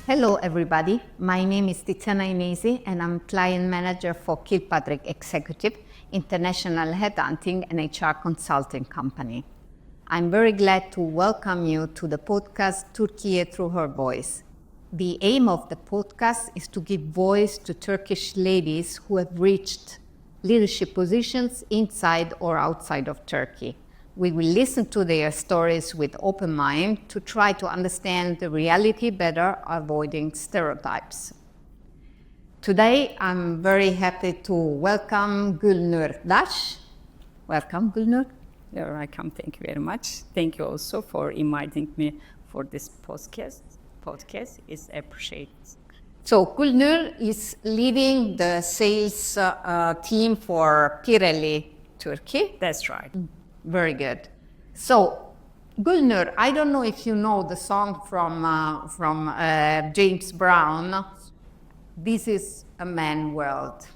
Hello, everybody. My name is Tiziana Inesi, and I'm client manager for Kilpatrick Executive, international headhunting and HR consulting company. I'm very glad to welcome you to the podcast Turkiye Through Her Voice. The aim of the podcast is to give voice to Turkish ladies who have reached leadership positions inside or outside of Turkey. We will listen to their stories with open mind to try to understand the reality better, avoiding stereotypes. Today, I'm very happy to welcome Gülnur Daş. Welcome, Gülnur. You're welcome. Thank you very much. Thank you also for inviting me for this podcast. It's appreciated. So Gülnur is leading the sales team for Pirelli Turkey. That's right. Very good. So, Gülnur, I don't know if you know the song from James Brown, This is a Man World.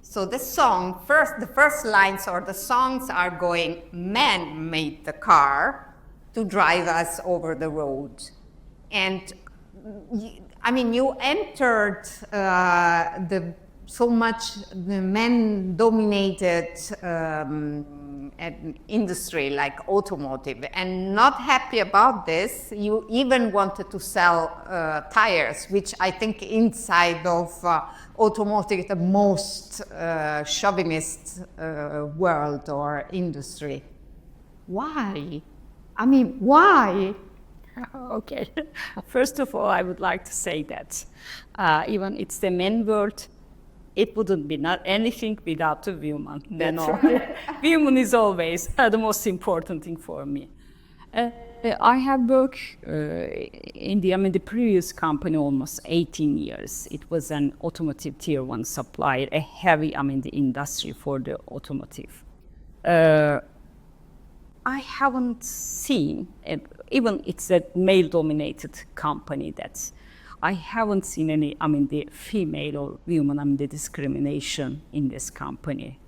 So the song, the first lines or the songs are going, man made the car to drive us over the road. And you entered the men-dominated industry like automotive, and not happy about this, you even wanted to sell tires, which I think inside of automotive the most chauvinist world or industry. Why? Why? Okay. First of all, I would like to say that even it's the men world, it wouldn't be not anything without a woman. Right. Woman is always the most important thing for me. I have worked in the previous company almost 18 years. It was an automotive tier 1 supplier, a heavy the industry for the automotive. I haven't seen, even it's a male-dominated company, I haven't seen any, the female or woman, the discrimination in this company.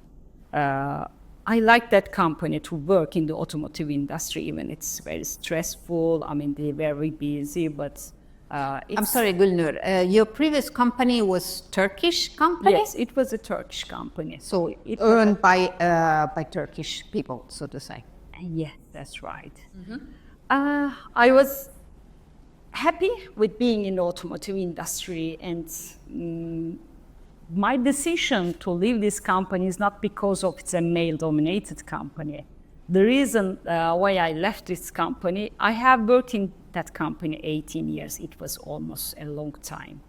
I like that company to work in the automotive industry, even it's very stressful, they're very busy, but I'm sorry, Gülnur, your previous company was Turkish company? Yes, it was a Turkish company. So it owned by Turkish people, so to say. Yes, that's right. Mm-hmm. I was happy with being in the automotive industry, and my decision to leave this company is not because of it's a male-dominated company. The reason why I left this company, I have worked in that company 18 years. It was almost a long time.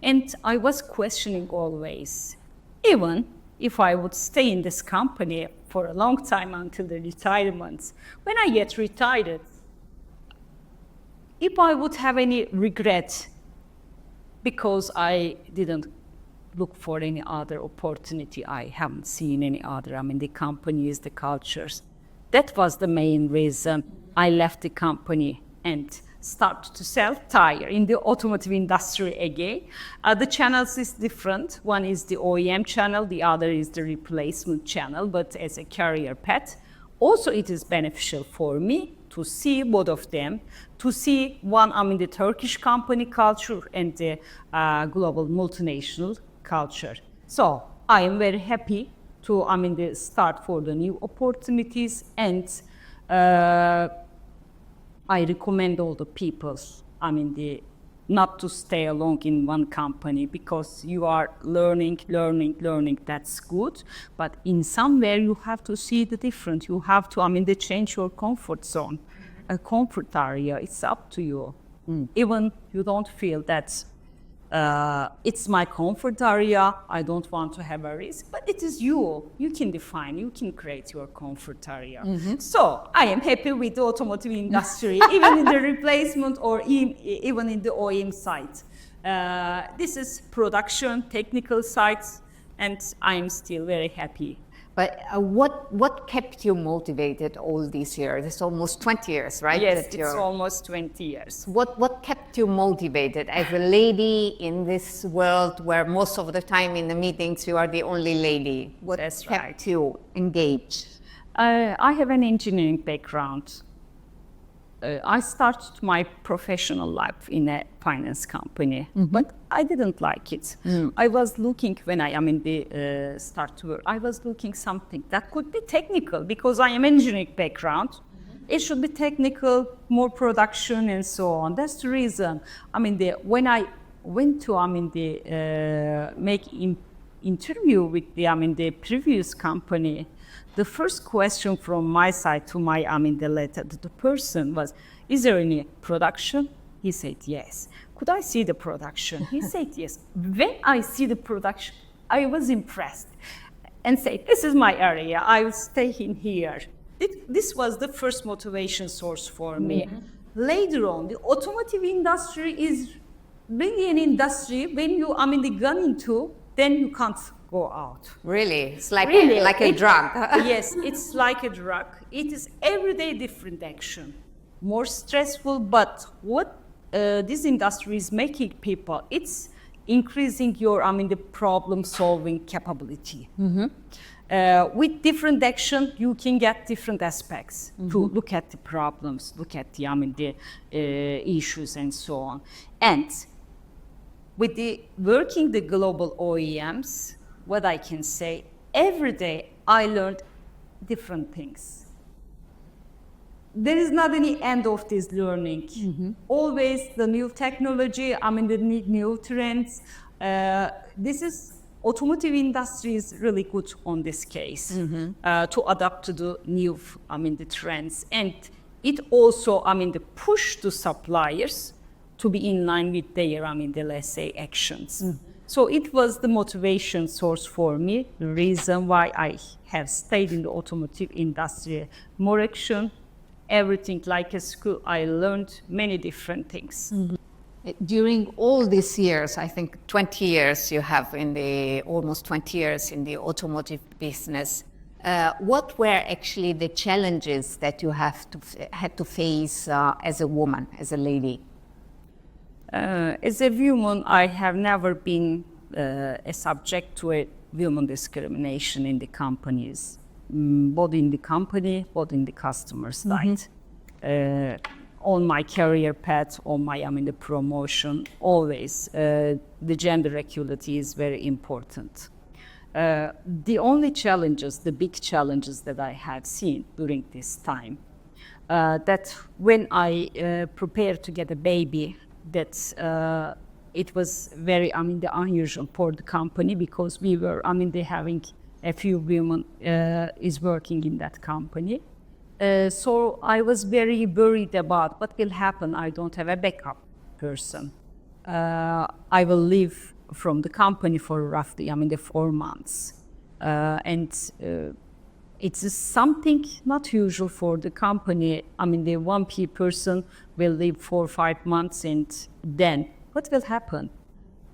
And I was questioning always, even if I would stay in this company for a long time until the retirement, when I get retired, if I would have any regret because I didn't look for any other opportunity, I haven't seen any other, the companies, the cultures. That was the main reason I left the company and started to sell tire in the automotive industry again. The channels is different. One is the OEM channel, the other is the replacement channel, but as a career path. Also, it is beneficial for me to see both of them, to see one, the Turkish company culture and the global multinational culture. So I am very happy to, start for the new opportunities, and I recommend all the people, not to stay long in one company, because you are learning, that's good. But in somewhere you have to see the difference. You have to, change your comfort zone, a comfort area. It's up to you. Even you don't feel that it's my comfort area, I don't want to have a risk, but it is you. You can define, you can create your comfort area. Mm-hmm. So I am happy with the automotive industry, even in the replacement or even in the OEM side. This is production, technical sites, and I'm still very happy. But what kept you motivated all these years? It's almost 20 years, right? Yes, it's almost 20 years. What kept you motivated as a lady in this world where most of the time in the meetings you are the only lady? What kept you engaged? I have an engineering background. I started my professional life in a finance company, but I didn't like it. I was looking when I am in the start to work, I was looking something that could be technical because I am engineering background. It should be technical, more production and so on. That's the reason. I mean, when I went to interview with the previous company, the first question from my side to the letter to the person was, is there any production? He said, yes. Could I see the production? He said, yes. When I see the production, I was impressed and said, this is my area. I will stay in here. This was the first motivation source for me. Later on, the automotive industry is really an industry when you gone into, then you can't go out. Really? It's like, Really? like a drug. Yes, it's like a drug. It is everyday different action. More stressful, but what this industry is making people, it's increasing your, the problem solving capability. With different action, you can get different aspects to look at the problems, look at the issues and so on. And with the working the global OEMs, what I can say, every day I learned different things. There is not any end of this learning. Always the new technology, the new trends. This is automotive industry is really good on this case to adapt to the new, the trends, and it also, the push to suppliers to be in line with their, let's say, actions. So it was the motivation source for me, the reason why I have stayed in the automotive industry. More action, everything like a school. I learned many different things. During all these years, I think 20 years you have almost 20 years in the automotive business, what were actually the challenges that you had to face as a woman, as a lady? As a woman, I have never been a subject to a women discrimination in the companies, both in the company, both in the customer side. On my career path, on my the promotion, always the gender equality is very important. The only challenges, the big challenges that I have seen during this time, that when I prepared to get a baby, that it was very unusual for the company because we were having a few women is working in that company. So I was very worried about what will happen. I don't have a backup person. I will leave from the company for roughly, the 4 months. And it is something not usual for the company. The one person will leave 4 or 5 months, and then what will happen?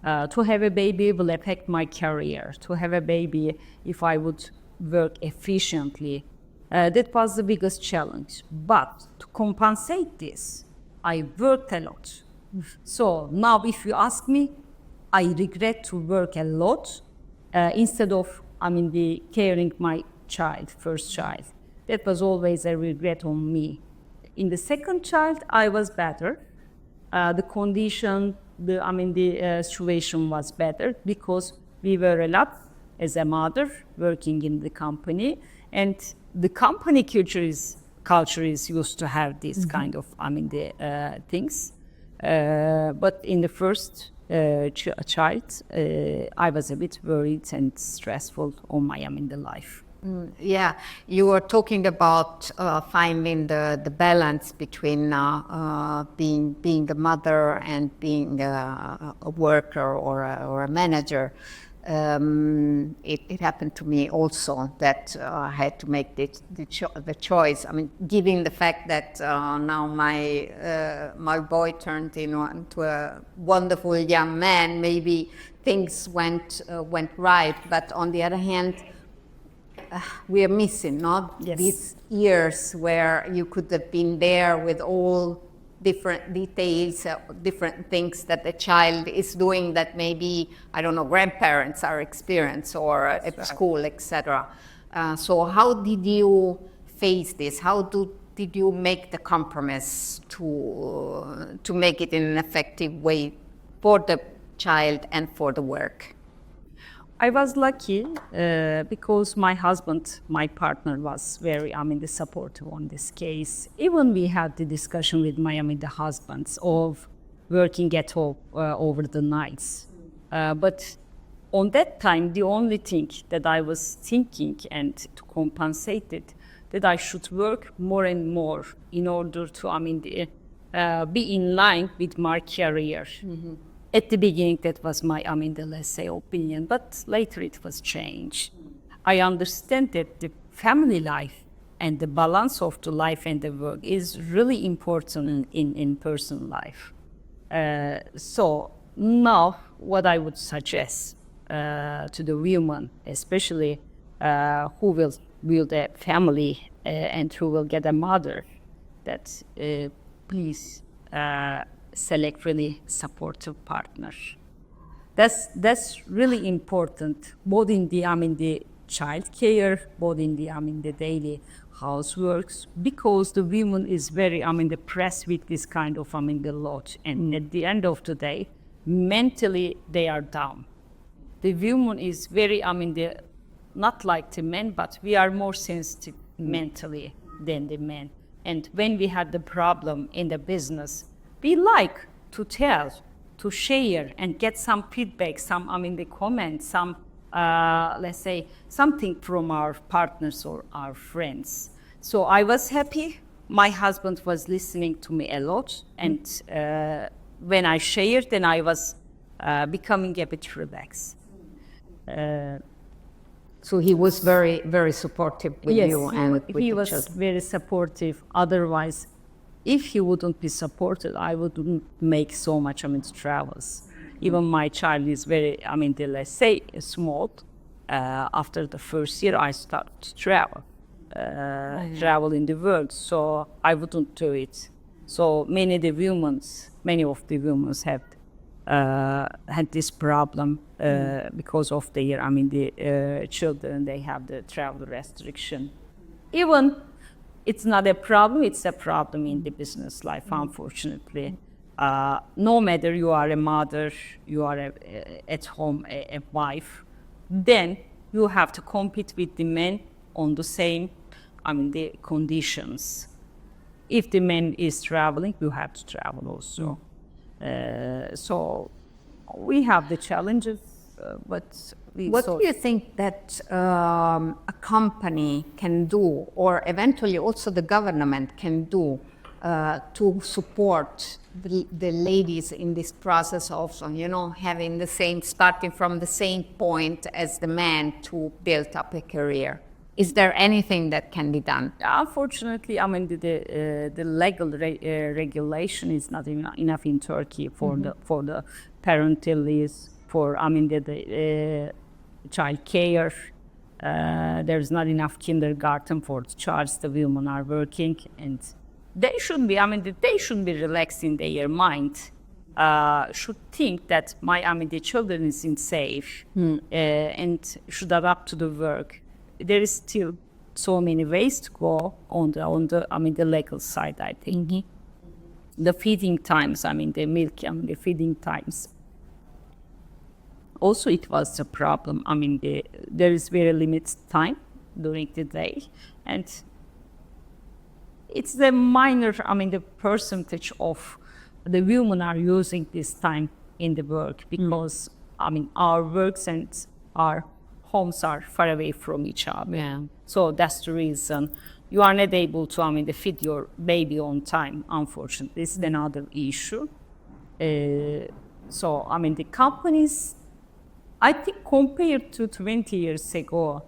To have a baby will affect my career. To have a baby, if I would work efficiently, that was the biggest challenge. But to compensate this, I worked a lot. So now if you ask me, I regret to work a lot instead of caring my child, first child. That was always a regret on me. In the second child, I was better. The condition, the situation was better because we were a lot as a mother working in the company, and the company culture is used to have this kind of things. But in the first child, I was a bit worried and stressful on my the life. Yeah, you were talking about finding the balance between being a mother and being a worker or a manager. It happened to me also that I had to make the choice. Given the fact that now my boy turned into a wonderful young man, maybe things went right. But on the other hand, we are missing, Yes. these years where you could have been there with all different details, different things that the child is doing that maybe, I don't know, grandparents are experiencing or at school, etc. So how did you face this? How did did you make the compromise to make it in an effective way for the child and for the work? I was lucky because my husband, my partner, was very, supportive on this case. Even we had the discussion with the husbands of working at home over the nights. But on that time, the only thing that I was thinking and to compensate it, that I should work more and more in order to, be in line with my career. Mm-hmm. At the beginning, that was my, let's say, opinion, but later it was changed. I understand that the family life and the balance of the life and the work is really important in personal life. So now, what I would suggest to the women, especially who will build a family and who will get a mother, that please select really supportive partner. That's really important, both in the child care, both in the daily houseworks, because the woman is very pressed with this kind of the load, and at the end of the day, mentally they are down. The woman is very not like the men, but we are more sensitive mentally than the men. And when we had the problem in the business, we like to tell, to share, and get some feedback, some the comments, some let's say something from our partners or our friends. So I was happy. My husband was listening to me a lot, and when I shared, then I was becoming a bit relaxed. So he was very, very supportive with you and with he the was children. very supportive. Otherwise, if he wouldn't be supported, I wouldn't make so much travels. Even my child is very, let's say, small. After the first year, I started to travel, travel in the world. So I wouldn't do it. So many of the women have had this problem because of their, the children. They have the travel restriction. Even it's not a problem, it's a problem in the business life, unfortunately. No matter you are a mother, you are at home a wife, then you have to compete with the men on the same, the conditions. If the man is traveling, you have to travel also. So we have the challenges, but what do you think that a company can do, or eventually also the government can do to support the ladies in this process also, having starting from the same point as the man to build up a career? Is there anything that can be done? Unfortunately, the legal regulation is not enough in Turkey for the parental leaves, for the child care. There's not enough kindergarten for the child. The women are working, and they should be. They should be relaxed in their mind. Should think that the children is in safe and should adapt to the work. There is still so many ways to go on the legal side, I think. Mm-hmm. The feeding times, the milk, the feeding times. Also, it was a problem. There is very limited time during the day, and it's the minor, the percentage of the women are using this time in the work, because our works and our homes are far away from each other. Yeah. So that's the reason you are not able to feed your baby on time, unfortunately. This is another issue. So the companies, I think compared to 20 years ago,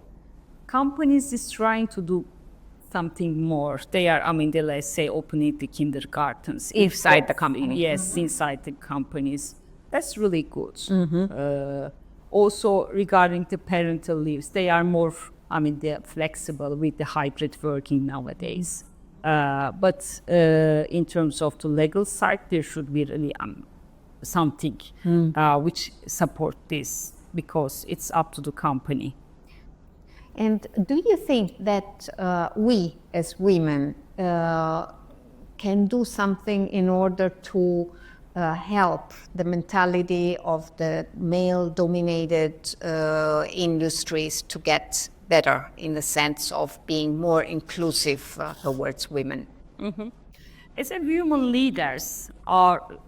companies is trying to do something more. They are, let's say, opening the kindergartens inside the company. Yes, inside the companies. That's really good. Mm-hmm. Also, regarding the parental leaves, they are more, they're flexible with the hybrid working nowadays. But in terms of the legal side, there should be really something which support this, because it's up to the company. And do you think that we as women can do something in order to help the mentality of the male-dominated industries to get better in the sense of being more inclusive towards women? As a women leaders,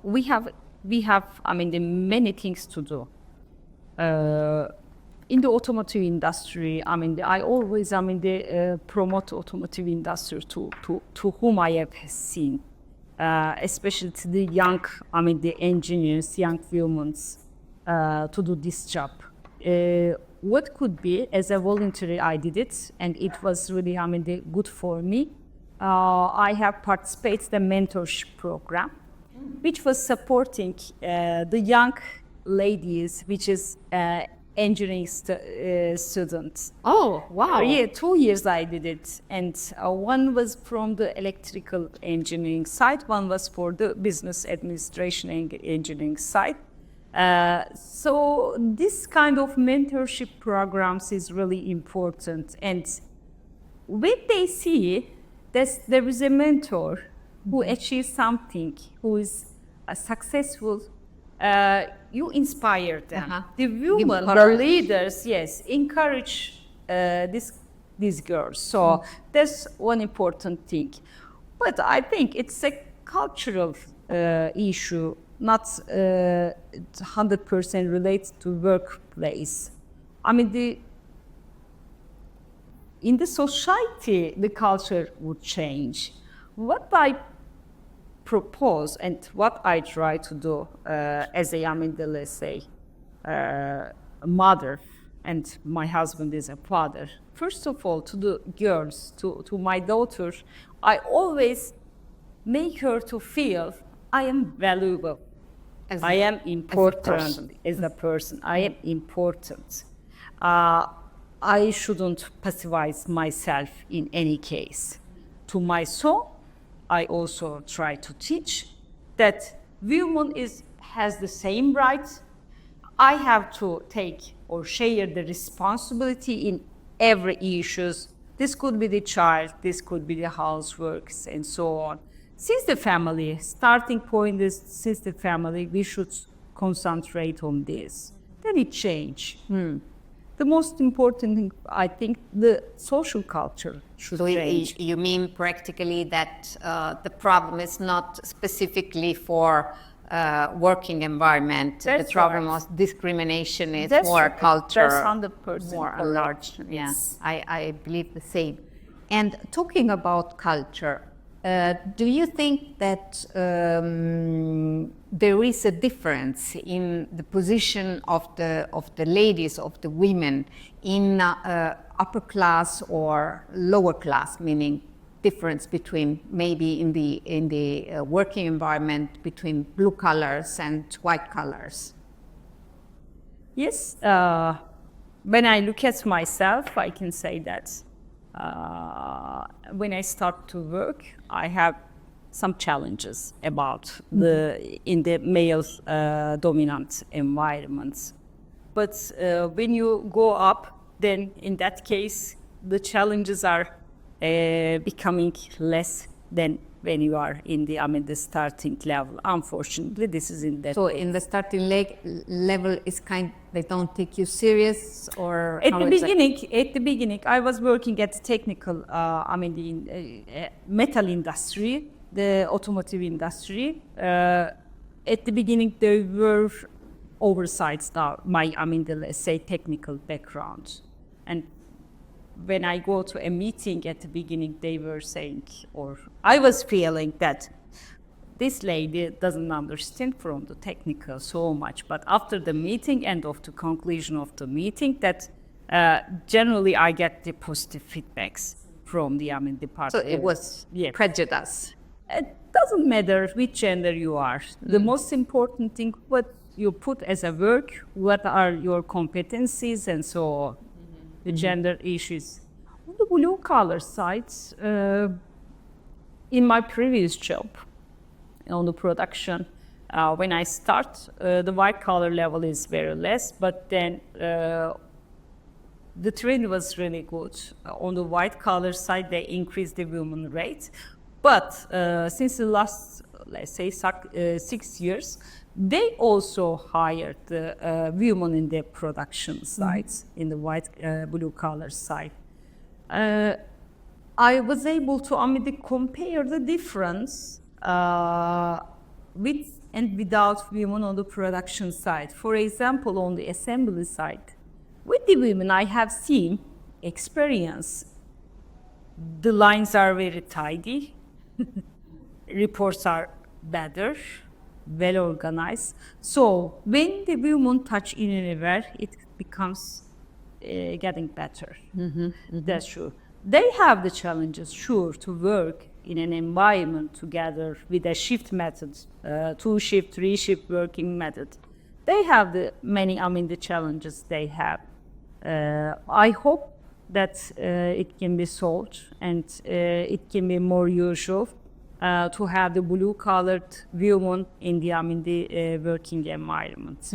we have the many things to do. In the automotive industry, I always promote automotive industry to whom I have seen, especially to the young, the engineers, young women, to do this job. What could be, as a voluntary, I did it, and it was really, good for me. I have participated in the mentorship program, which was supporting the young ladies, which is engineering students. Oh, wow. Yeah, 2 years I did it. And one was from the electrical engineering side, one was for the business administration engineering side. So this kind of mentorship programs is really important. And when they see that there is a mentor who achieves something, who is successful, you inspire them. The women, the leaders, yes, encourage these girls. So that's one important thing. But I think it's a cultural issue, not 100% related to workplace. In the society, the culture would change. What I propose and what I try to do as a, let's say, a mother, and my husband is a father. First of all, to the girls, to my daughter, I always make her to feel I am valuable. I am important as a person. I am important. I shouldn't passivize myself in any case. To my son, I also try to teach that woman has the same rights. I have to take or share the responsibility in every issues. This could be the child, this could be the houseworks, and so on. Since the family, starting point is since the family, we should concentrate on this. Then it change. The most important thing, I think, the social culture should change. You mean practically that the problem is not specifically for working environment. The problem of discrimination is more culture. That's 100% more large. Yes, I believe the same. And talking about culture, do you think that there is a difference in the position of the ladies, of the women, in upper class or lower class, meaning difference between maybe in the working environment between blue collars and white collars? Yes, when I look at myself, I can say that when I start to work, I have some challenges about in the male dominant environments. But when you go up, then in that case, the challenges are becoming less than when you are in the starting level. Unfortunately, this is in that. So in the starting level is they don't take you serious, or at the beginning, I was working at the technical, the metal industry, the automotive industry. At the beginning, there were oversights. Let's say technical background, and when I go to a meeting at the beginning, they were saying, or I was feeling that this lady doesn't understand from the technical so much. But after the meeting and of the conclusion of the meeting, that generally I get the positive feedbacks from the department. So it was prejudice. It doesn't matter which gender you are. The most important thing, what you put as a work, what are your competencies, and so on. The gender issues. On the blue collar side, in my previous job, on the production, when I start, the white collar level is very less, but then the trend was really good. On the white collar side, they increased the women rate. But since the last, let's say, 6 years, they also hired the women in the production sides, in the white, blue collar side. I was able to compare the difference with and without women on the production side. For example, on the assembly side, with the women I have seen, experience, the lines are very tidy, reports are better, well organized. So when the women touch in anywhere, it becomes getting better. That's true. They have the challenges, sure, to work in an environment together with a shift method, 2-shift, 3-shift working method. They have the the challenges they have. I hope that it can be solved and it can be more usual to have the blue-collared women in the working environment.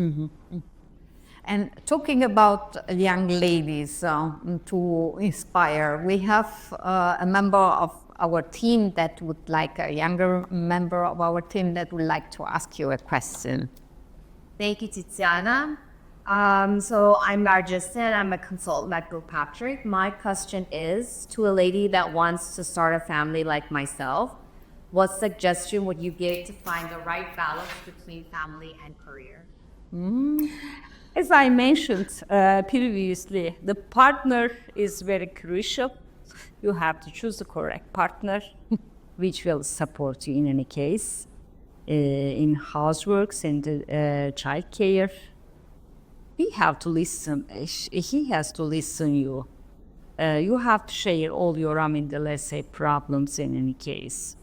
And talking about young ladies to inspire, we have a member of our team that would like, a younger member of our team that would like to ask you a question. Thank you, Tiziana. So I'm Narjissa, I'm a consultant at Kilpatrick. My question is, to a lady that wants to start a family like myself, what suggestion would you give to find the right balance between family and career? As I mentioned previously, the partner is very crucial. You have to choose the correct partner, which will support you in any case, in houseworks and child care. We have to listen. He has to listen you. You have to share all your, let's say, problems in any case.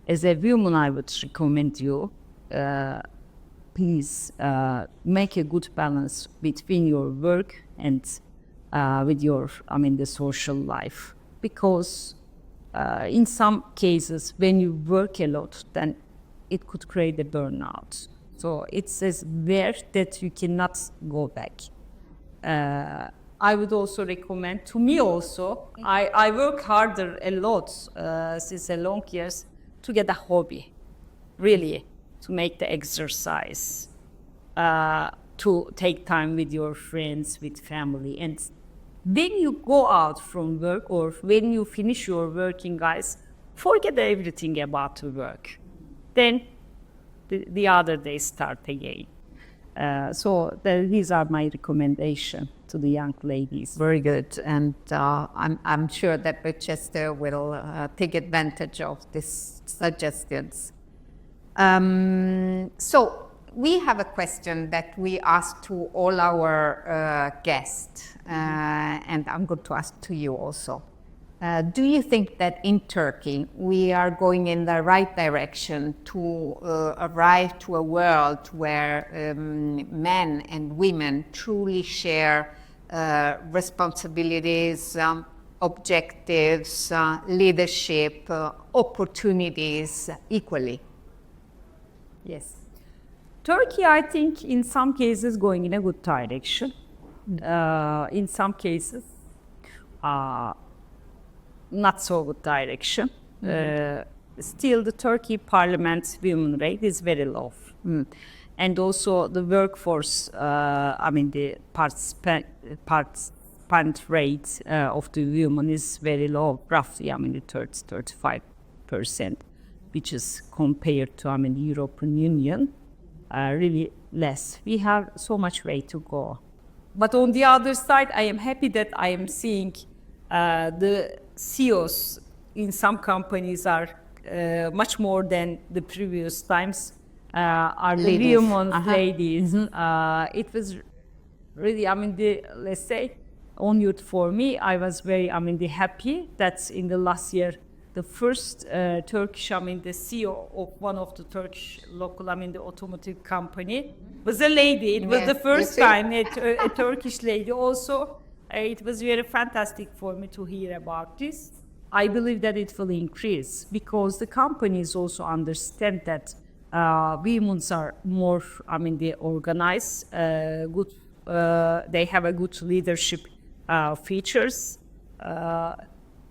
As a woman, I would recommend you, please make a good balance between your work and with your, the social life. Because in some cases, when you work a lot, then it could create a burnout. So it's as rare that you cannot go back. I would also recommend, to me also, I work harder a lot since a long years to get a hobby, really, to make the exercise, to take time with your friends, with family. And when you go out from work or when you finish your working, guys, forget everything about the work. Then the other days start again. So these are my recommendations to the young ladies. Very good, and I'm sure that Rochester will take advantage of these suggestions. So we have a question that we ask to all our guests, and I'm going to ask to you also. Do you think that in Turkey we are going in the right direction to arrive to a world where men and women truly share responsibilities, objectives, leadership, opportunities equally? Yes. Turkey, I think, in some cases going in a good direction. In some cases, not so good direction. Still, the Turkey Parliament women rate is very low. And also the workforce, the participant rate of the women is very low, roughly, the 30-35%, which is compared to, the European Union, really less. We have so much way to go. But on the other side, I am happy that I am seeing the CEOs in some companies are much more than the previous times are the women ladies. It was really, let's say, onward for me. I was very, happy that in the last year, the first Turkish, the CEO of one of the Turkish local, the automotive company was a lady. It was the first time a Turkish lady also. It was very fantastic for me to hear about this. I believe that it will increase because the companies also understand that women are more, they organize, good, they have a good leadership features.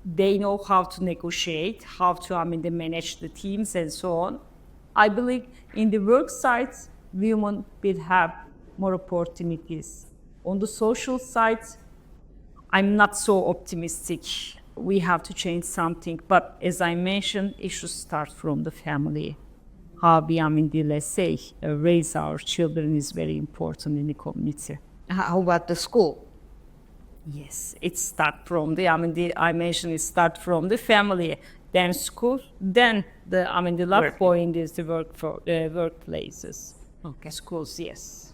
They know how to negotiate, how to they manage the teams and so on. I believe in the work side, women will have more opportunities. On the social side, I'm not so optimistic. We have to change something, but as I mentioned, it should start from the family. How we, let's say, raise our children is very important in the community. How about the school? Yes, it start from I mentioned it start from the family, then school, then the last point is the workplaces. Okay. Schools, yes.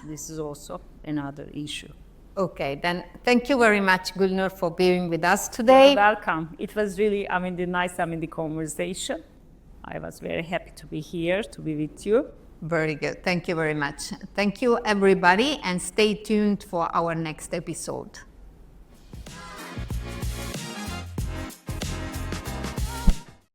This is also another issue. Okay, then thank you very much, Gülnur, for being with us today. You're welcome. It was really, the conversation. I was very happy to be here, to be with you. Very good. Thank you very much. Thank you, everybody, and stay tuned for our next episode.